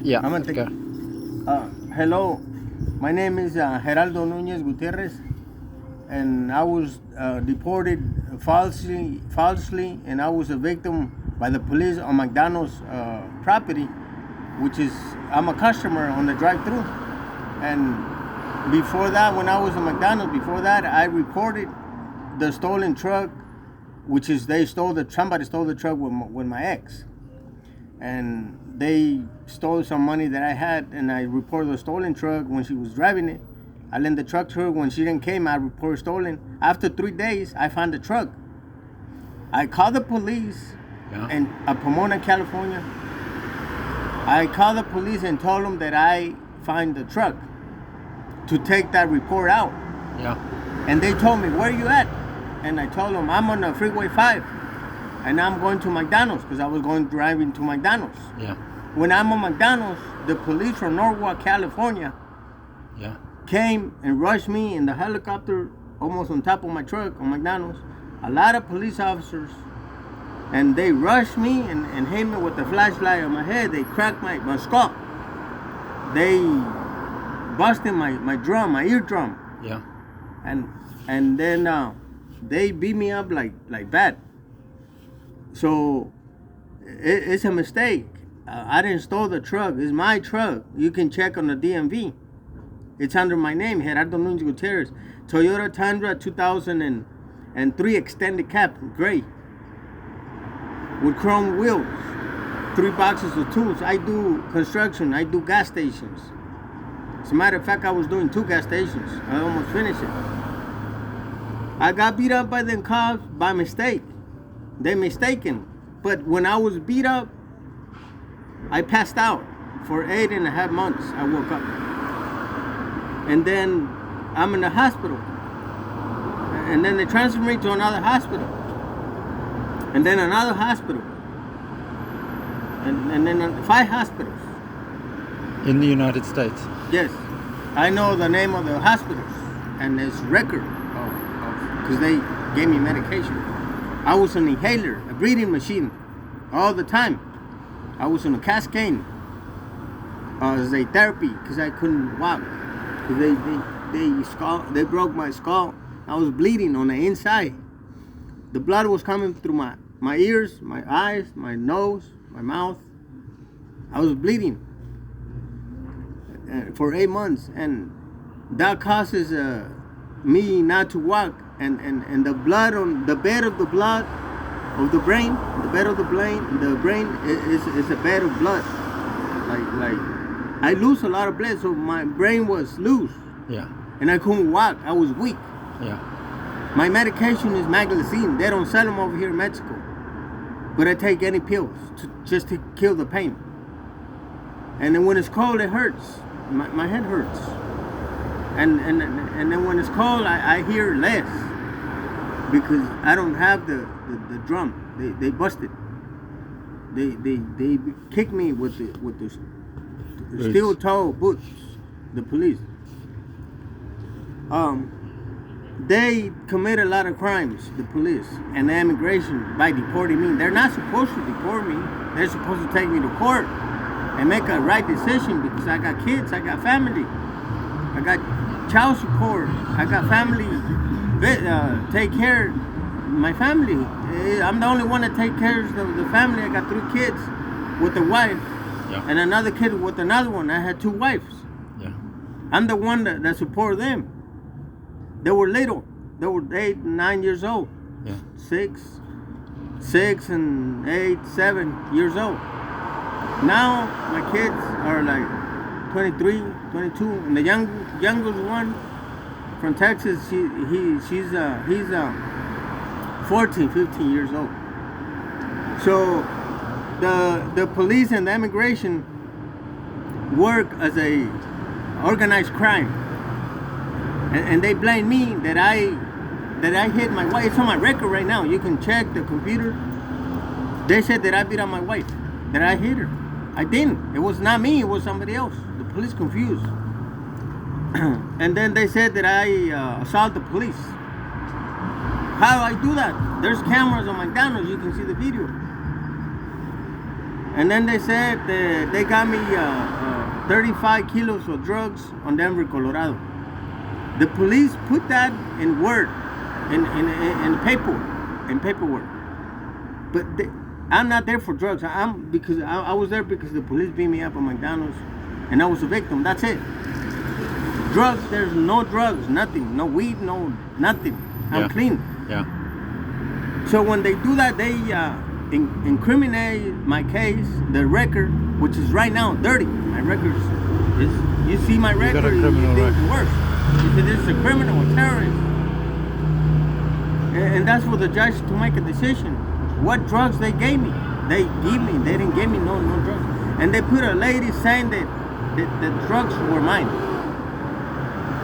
Yeah. I'm gonna take. Hello, my name is Gerardo Nuñez Guiterres, and I was deported falsely, and I was a victim by the police on McDonald's property, which is I'm a customer on the drive-through, and before that, when I was at McDonald's, before that, I reported the stolen truck, which is somebody stole the truck with my ex. And they stole some money that I had, and I reported the stolen truck when she was driving it. I lent the truck to her. When she didn't came, I reported stolen. After 3 days, I found the truck. I called the police in Pomona, California. I called the police and told them that I find the truck to take that report out. Yeah. And they told me, where you at? And I told them, I'm on the Freeway 5. And I'm going to McDonald's because I was driving to McDonald's. Yeah. When I'm on McDonald's, the police from Norwalk, California, came and rushed me in the helicopter almost on top of my truck on McDonald's. A lot of police officers, and they rushed me and hit me with the flashlight on my head. They cracked my skull. They busted my eardrum. Yeah. And then they beat me up like bad. So it's a mistake. I didn't steal the truck. It's my truck. You can check on the DMV. It's under my name, Gerardo Nuñez Guiterres. Toyota Tundra 2003 extended cab, gray, with chrome wheels. 3 boxes of tools. I do construction. I do gas stations. As a matter of fact, I was doing 2 gas stations. I almost finished it. I got beat up by them cops by mistake. They mistaken. But when I was beat up, I passed out for 8.5 months. I woke up. And then I'm in the hospital. And then they transferred me to another hospital. And then another hospital. And then 5 hospitals. In the United States? Yes. I know the name of the hospitals. And there's record. Because they gave me medication. I was on an inhaler, a breathing machine, all the time. I was on a cascade as a therapy because I couldn't walk. They broke my skull. I was bleeding on the inside. The blood was coming through my ears, my eyes, my nose, my mouth. I was bleeding for 8 months, and that causes me not to walk. And the blood on the bed of the blood of the brain, the bed of the brain is a bed of blood. Like I lose a lot of blood, so my brain was loose. Yeah. And I couldn't walk. I was weak. Yeah. My medication is magazine. They don't sell them over here in Mexico. But I take any pills just to kill the pain. And then when it's cold, it hurts. My head hurts. And then when it's cold, I hear less because I don't have the drum. They busted. They kicked me with the steel toe boots. The police. They commit a lot of crimes. The police and the immigration by deporting me. They're not supposed to deport me. They're supposed to take me to court and make a right decision because I got kids. I got family. I got child support. I got family. Take care of my family. I'm the only one that take care of the family. I got 3 kids with a wife and another kid with another one. I had 2 wives. Yeah. I'm the one that support them. They were little. They were 8 and 9 years old. Yeah. 6 and 8, 7 years old. Now my kids are like 23, 22, and the youngest one from Texas, he's 14, 15 years old. So the police and the immigration work as a organized crime, and they blame me that I hit my wife. It's on my record right now. You can check the computer. They said that I beat up my wife, that I hit her. I didn't. It was not me. It was somebody else. The police confused. And then they said that I assaulted the police. How do I do that? There's cameras on McDonald's. You can see the video. And then they said they got me 35 kilos of drugs on Denver, Colorado. The police put that in word, in paperwork. But I'm not there for drugs. Because I was there because the police beat me up at McDonald's, and I was a victim. That's it. Drugs, there's no drugs, nothing, no weed, no nothing. I'm clean. Yeah. So when they do that, they incriminate my case, the record, which is right now dirty. My record is, you see my record, got a criminal you think record. it's worse. You say this is a criminal, a terrorist. And that's for the judge to make a decision. What drugs they gave me. They didn't give me no drugs. And they put a lady saying that the drugs were mine.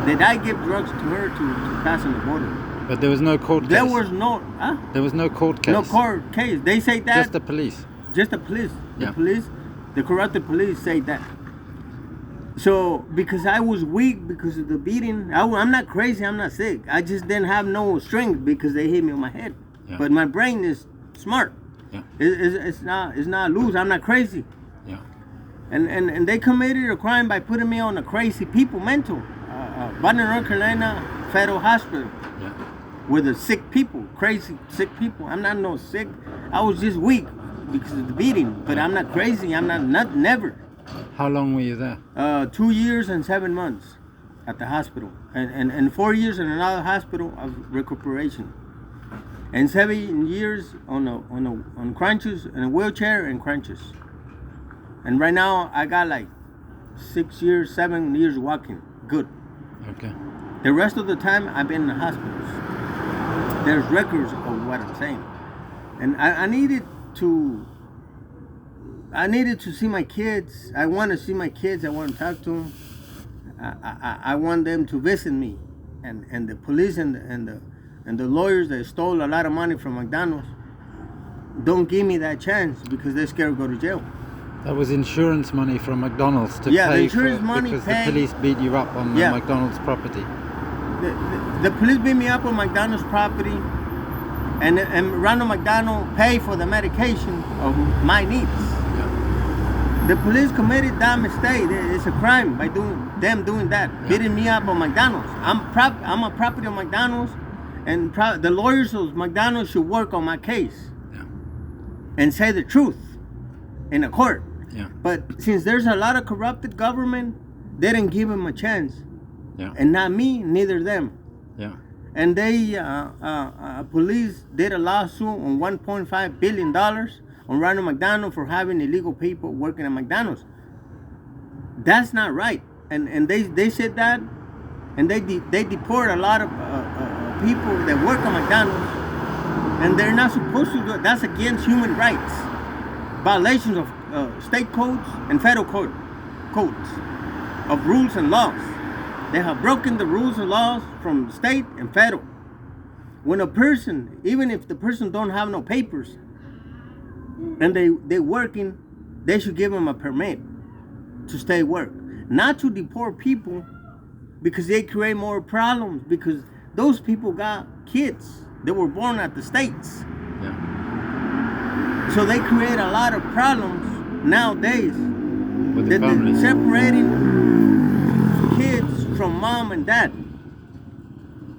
That I give drugs to her to pass on the border. But there was no court case. There was no, There was no court case. no court case. They say that. Just the police. Just the police. Yeah. The corrupted police say that. So, because I was weak because of the beating, I'm not crazy, I'm not sick. I just didn't have no strength because they hit me on my head. Yeah. But my brain is smart. Yeah. It's not loose. I'm not crazy. Yeah. And they committed a crime by putting me on a crazy people mental. Baja, North Carolina Federal Hospital. Yeah. With the sick people, crazy sick people. I'm not no sick. I was just weak because of the beating. But I'm not crazy. I'm not never. How long were you there? 2 years and 7 months at the hospital, and 4 years in another hospital of recuperation, and 7 years on crutches, in a wheelchair and crutches. And right now I got like 7 years walking good. Okay. The rest of the time I've been in the hospitals. There's records of what I'm saying, and I needed to see my kids. I want to see my kids. I want to talk to them. I want them to visit me, and the police and the lawyers that stole a lot of money from McDonald's don't give me that chance because they're scared to go to jail. That was insurance money from McDonald's to Yeah, the pay insurance for money because paid- the police beat you up on the Yeah. McDonald's property. The police beat me up on McDonald's property, and Ronald McDonald paid for the medication of my needs. Yeah. The police committed that mistake. It's a crime by doing that, beating me up on McDonald's. I'm a property of McDonald's, and the lawyers of McDonald's should work on my case and say the truth in a court. Yeah. But since there's a lot of corrupted government, they didn't give him a chance, Yeah. and not me, neither them. Yeah. And they police did a lawsuit on $1.5 billion on Ronald McDonald for having illegal people working at McDonald's. That's not right. And they said that, and they deport a lot of people that work at McDonald's, and they're not supposed to do it. That's against human rights, violations of state codes and federal codes of rules and laws. They have broken the rules and laws from state and federal. When a person, even if the person don't have no papers, and they working, they should give them a permit to stay work. Not to deport people because they create more problems, because those people got kids that were born at the States. Yeah. So they create a lot of problems nowadays. With the families. Separating kids from mom and dad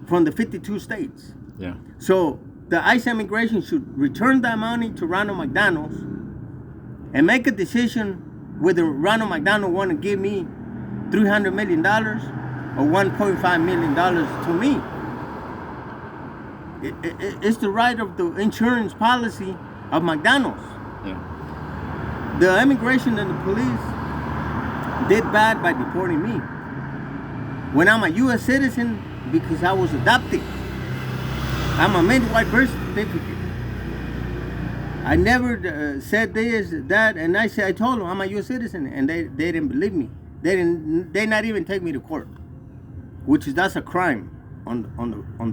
from the 52 states. Yeah. So the ICE immigration should return that money to Ronald McDonald's and make a decision whether Ronald McDonald want to give me $300 million or $1.5 million to me. It's the right of the insurance policy of McDonald's. Yeah. The immigration and the police did bad by deporting me. When I'm a U.S. citizen, because I was adopted, I'm a midwife birth certificate. I never said this, that, and I told them I'm a U.S. citizen, and they didn't believe me. They not even take me to court, that's a crime on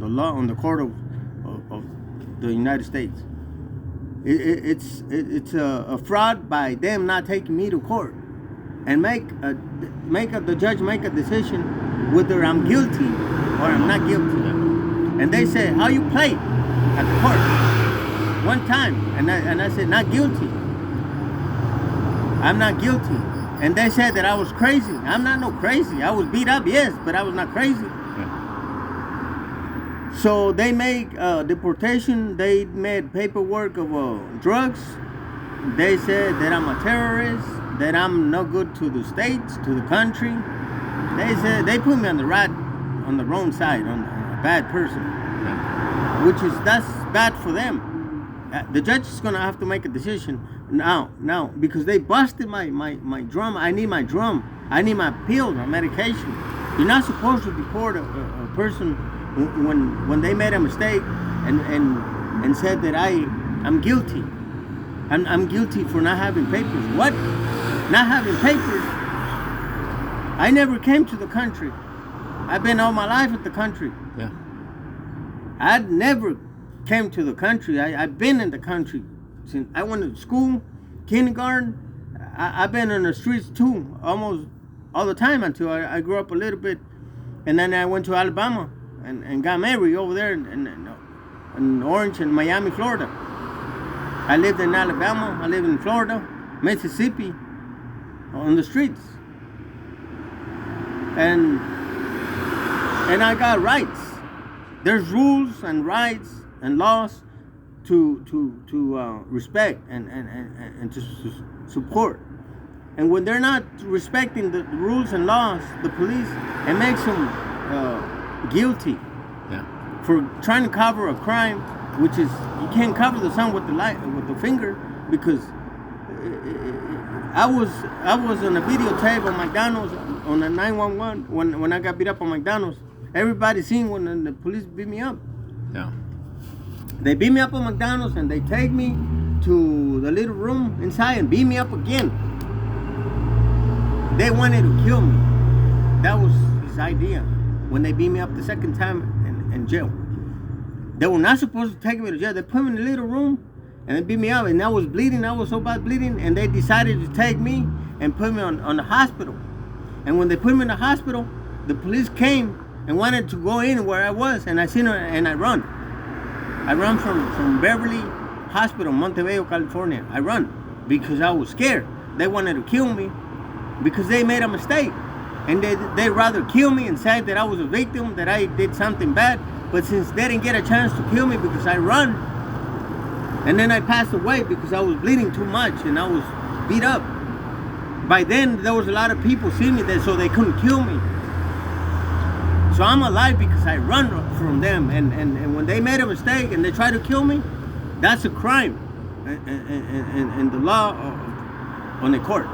the law, on the court of the United States. It's a fraud by them not taking me to court and the judge make a decision whether I'm guilty or I'm not guilty. And they say, how you play at the court? One time, and I said, not guilty. I'm not guilty. And they said that I was crazy. I'm not no crazy. I was beat up, yes, but I was not crazy. Yeah. So they make deportation. They made paperwork of drugs. They said that I'm a terrorist, that I'm no good to the states, to the country. They said they put me on the wrong side, on a bad person, which is that's bad for them. The judge is gonna have to make a decision now, because they busted my drum. I need my drum. I need my pill, my medication. You're not supposed to deport a person when they made a mistake and said that I'm guilty. I'm guilty for not having papers. What? Not having papers? I never came to the country. I've been all my life at the country. Yeah. I never came to the country. I've been in the country since I went to school, kindergarten. I've been on the streets too, almost all the time until I grew up a little bit, and then I went to Alabama and got married over there in Orange and Miami, Florida. I lived in Alabama. I lived in Florida, Mississippi, on the streets, and I got rights. There's rules and rights and laws to respect and to support. And when they're not respecting the rules and laws, the police, it makes them guilty for trying to cover a crime, which is you can't cover the sun with the finger, because I was on a videotape on McDonald's on the 911 when I got beat up on McDonald's. Everybody seen when the police beat me up. Yeah. They beat me up on McDonald's and they take me to the little room inside and beat me up again. They wanted to kill me. That was his idea when they beat me up the second time in jail. They were not supposed to take me to jail. They put me in a little room and they beat me up, and I was bleeding. I was so bad bleeding, and they decided to take me and put me on the hospital. And when they put me in the hospital, the police came and wanted to go in where I was, and I seen her and I run. I run from Beverly Hospital, Montebello, California. I run because I was scared. They wanted to kill me because they made a mistake. And they rather kill me and say that I was a victim, that I did something bad. But since they didn't get a chance to kill me because I run, and then I passed away because I was bleeding too much and I was beat up. By then, there was a lot of people seeing me there, so they couldn't kill me. So I'm alive because I run from them. And when they made a mistake and they tried to kill me, that's a crime in the law on the court.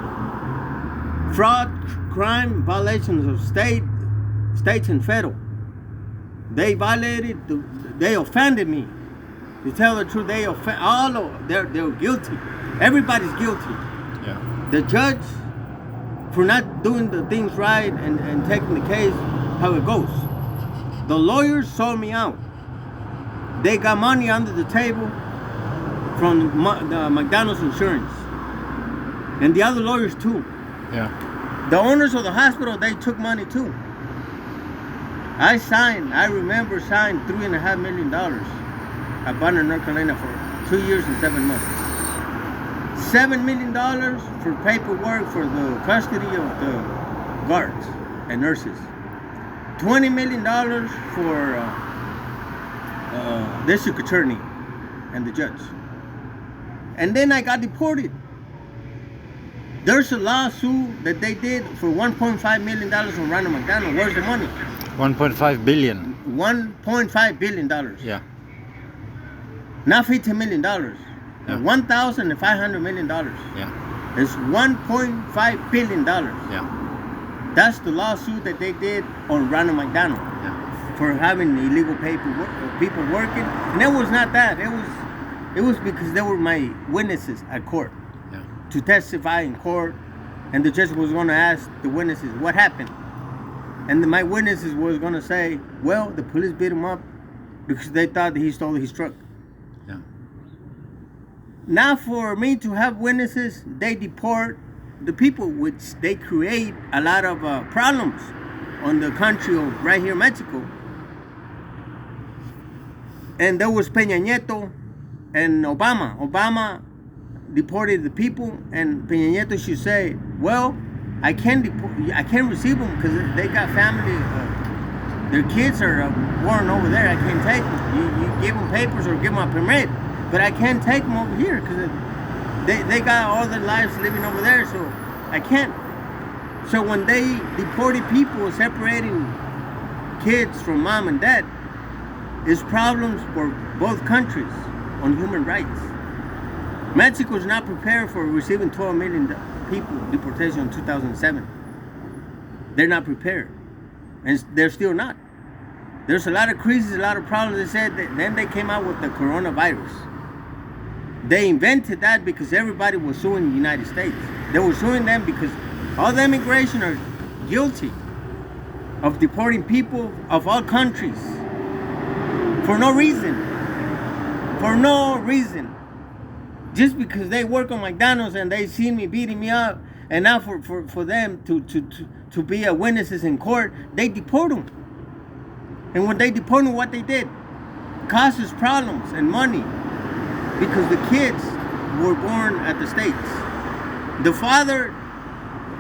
Fraud, crime, violations of states and federal. They violated, they offended me. To tell the truth, they're guilty. Everybody's guilty. Yeah. The judge for not doing the things right and taking the case how it goes. The lawyers sold me out. They got money under the table from the McDonald's insurance. And the other lawyers too. Yeah. The owners of the hospital, they took money too. I remember signed $3.5 million at Bonner, North Carolina for 2 years and 7 months. $7 million for paperwork for the custody of the guards and nurses. $20 million for district attorney and the judge. And then I got deported. There's a lawsuit that they did for $1.5 million on Ronald McDonald. Where's the money? 1.5 billion. $1.5 billion. Yeah. Not $15 million. Yeah. $1,500 million. Yeah. It's $1.5 billion. Yeah. That's the lawsuit that they did on Ronald McDonald. Yeah. For having illegal people working. And it was not that. It was because they were my witnesses at court. Yeah. To testify in court. And the judge was going to ask the witnesses what happened. And my witnesses was going to say, well, the police beat him up because they thought that he stole his truck. Yeah. Now for me to have witnesses, they deport the people, which they create a lot of problems on the country of right here in Mexico. And there was Peña Nieto and Obama. Obama deported the people, and Peña Nieto should say, well, I can't receive them because they got family. Their kids are born over there. I can't take them. You give them papers or give them a permit, but I can't take them over here because they got all their lives living over there, so I can't. So when they deported people, separating kids from mom and dad, it's problems for both countries on human rights. Mexico is not prepared for receiving 12 million people deportation in 2007. They're not prepared, and they're still not. There's a lot of crises, a lot of problems. They said that then they came out with the coronavirus. They invented that because everybody was suing the United States. They were suing them because all the immigration are guilty of deporting people of all countries for no reason. For no reason. Just because they work on McDonald's and they see me beating me up, and now for them to be witnesses in court, they deport them. And when they deport them, what they did causes problems and money because the kids were born at the States. The father,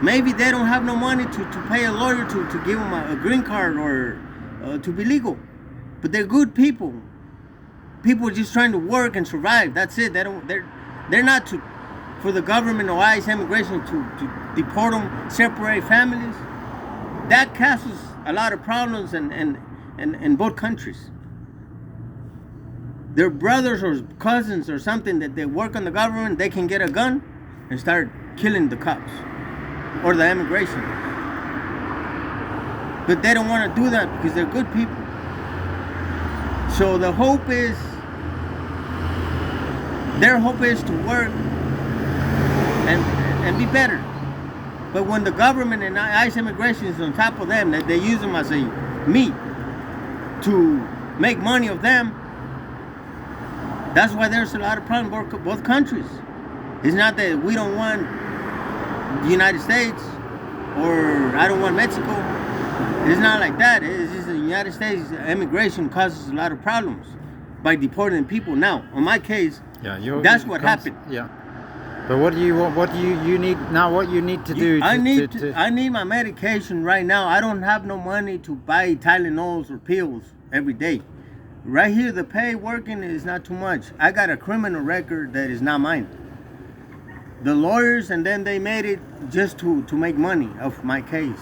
maybe they don't have no money to pay a lawyer to give them a green card or to be legal, but they're good people. People are just trying to work and survive. That's it. They're not for the government or ICE immigration to deport them, separate families. That causes a lot of problems in both countries. Their brothers or cousins or something that they work on the government, they can get a gun and start killing the cops or the immigration. But they don't want to do that because they're good people. So their hope is to work and be better. But when the government and ICE immigration is on top of them, they use them as a meat to make money of them. That's why there's a lot of problems in both countries. It's not that we don't want the United States or I don't want Mexico. It's not like that. It's just the United States immigration causes a lot of problems by deporting people. Now, on my case, that's what happened. Yeah. But what do you want? What do you need now? What you need to do? I need my medication right now. I don't have no money to buy Tylenols or pills every day. Right here, the pay working is not too much. I got a criminal record that is not mine. The lawyers, and then they made it just to make money of my case,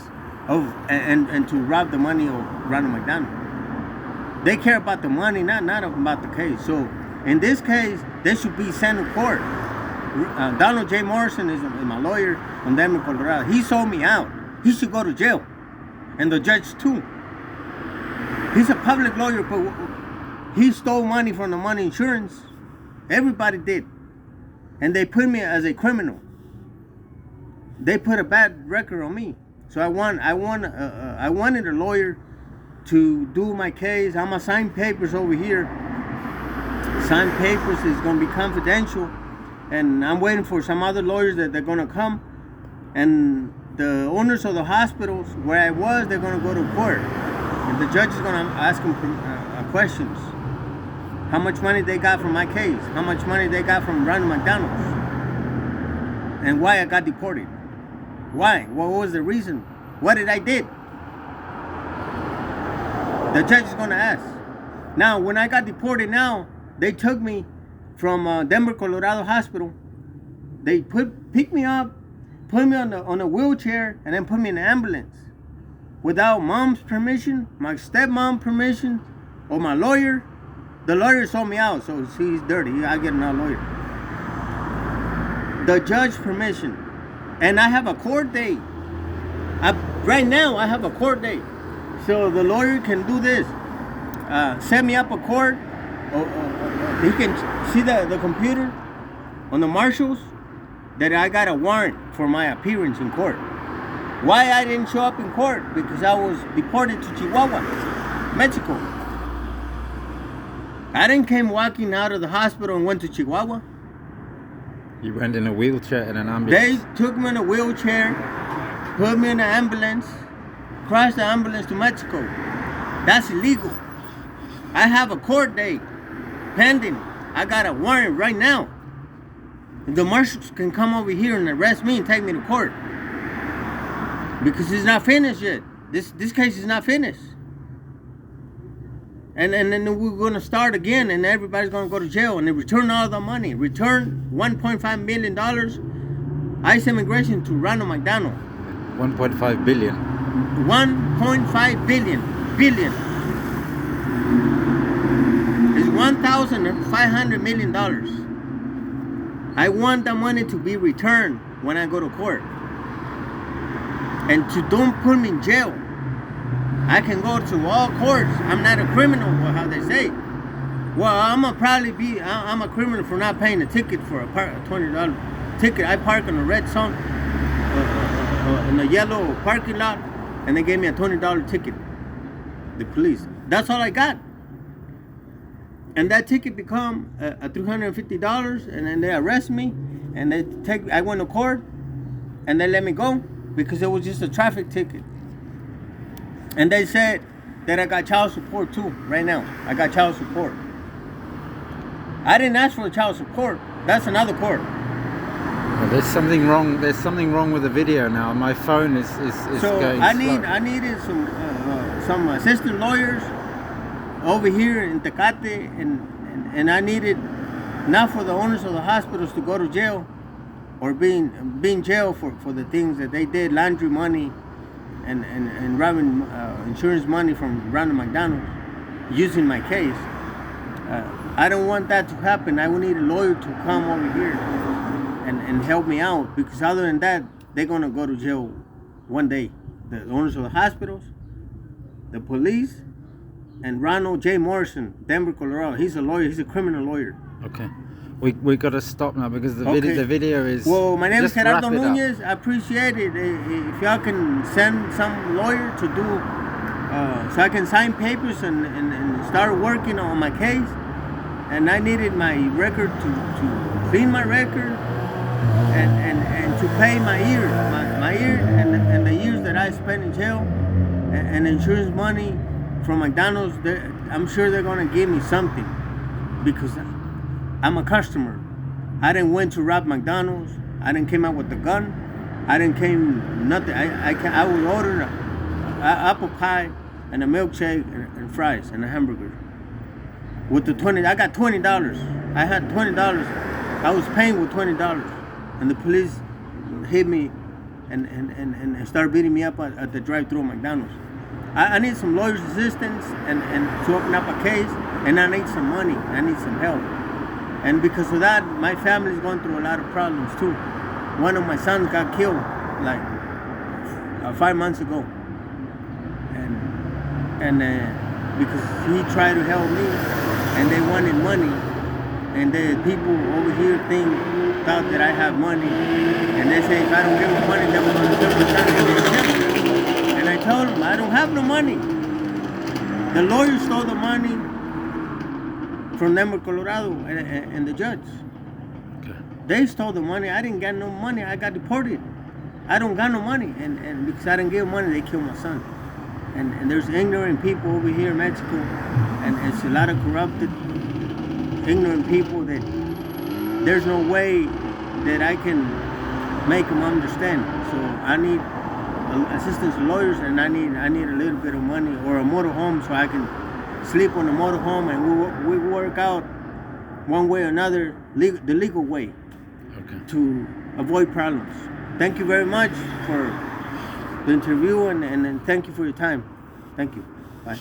and to rob the money of Ronald McDonald. They care about the money, not about the case. So in this case, they should be sent to court. Donald J. Morrison is my lawyer on Denver, Colorado. He sold me out. He should go to jail, and the judge too. He's a public lawyer, but he stole money from the money insurance. Everybody did. And they put me as a criminal. They put a bad record on me. So I wanted a lawyer to do my case. I'm gonna sign papers over here. Sign papers is gonna be confidential. And I'm waiting for some other lawyers that they're gonna come. And the owners of the hospitals where I was, they're gonna go to court. And the judge is gonna ask them questions. How much money they got from my case? How much money they got from Ronald McDonald's? And why I got deported? Why? What was the reason? What did I did? The judge is gonna ask. Now, when I got deported now, they took me from Denver, Colorado hospital. They picked me up, put me on a wheelchair, and then put me in an ambulance. Without mom's permission, my stepmom's permission, or my lawyer. The lawyer sold me out, so he's dirty. I get another lawyer. The judge's permission. And I have a court date. Right now, I have a court date. So the lawyer can do this. Set me up a court. He can see the computer on the marshals that I got a warrant for my appearance in court. Why I didn't show up in court? Because I was deported to Chihuahua, Mexico. I didn't came walking out of the hospital and went to Chihuahua. You went in a wheelchair and an ambulance. They took me in a wheelchair, put me in an ambulance, crashed the ambulance to Mexico. That's illegal. I have a court date pending. I got a warrant right now. The marshals can come over here and arrest me and take me to court because it's not finished yet. This case is not finished. And then we're going to start again, and everybody's going to go to jail, and they return all the money. Return $1.5 million ICE immigration to Ronald McDonald. 1.5 billion. 1.5 billion. It's $1,500 million. I want the money to be returned when I go to court. And to don't put me in jail. I can go to all courts. I'm not a criminal, how they say. Well, I'm a criminal for not paying a ticket for a $20 ticket. I park on a red zone, in a yellow parking lot, and they gave me a $20 ticket. The police. That's all I got. And that ticket become a $350, and then they arrest me, and I went to court, and they let me go because it was just a traffic ticket. And they said that I got child support too. Right now, I got child support. I didn't ask for the child support. That's another court. Well, there's something wrong. There's something wrong with the video now. My phone is so going I slow. needed some assistant lawyers over here in Tecate, and I needed not for the owners of the hospitals to go to jail or being jail for the things that they did, laundry money and robbing insurance money from Ronald McDonald using my case. I don't want that to happen. I would need a lawyer to come over here and help me out, because other than that, they're going to go to jail one day. The owners of the hospitals, the police, and Ronald J. Morrison, Denver, Colorado. He's a lawyer. He's a criminal lawyer. Okay. We got to stop now because the video is... Well, my name is just Gerardo wrap it up. Nuñez. I appreciate it. If y'all can send some lawyer to do... so I can sign papers and start working on my case. And I needed my record to clean my record and to pay my years. My year and the years that I spent in jail and insurance money from McDonald's. I'm sure they're going to give me something because I'm a customer. I didn't went to rob McDonald's. I didn't came out with the gun. I didn't came nothing. I would order an apple pie and a milkshake and fries and a hamburger. With the $20, I got $20. I had $20. I was paying with $20, and the police hit me and started beating me up at the drive-thru of McDonald's. I need some lawyer's assistance and to open up a case, and I need some money. I need some help. And because of that, my family's going through a lot of problems too. One of my sons got killed like 5 months ago, and because he tried to help me, and they wanted money, and the people over here thought that I have money, and they say if I don't give them money, then we're going to kill my son and get him. And I told them I don't have no money. The lawyer stole the money from Denver, Colorado, and the judge. Okay. They stole the money. I didn't get no money. I got deported. I don't got no money, and because I didn't give money, they killed my son. And there's ignorant people over here in Mexico, and it's a lot of corrupted, ignorant people that there's no way that I can make them understand. So I need assistance lawyers, and I need a little bit of money or a motorhome so I can sleep on the motorhome, and we work out one way or another, the legal way, to avoid problems. Thank you very much for the interview, and thank you for your time. Thank you. Bye.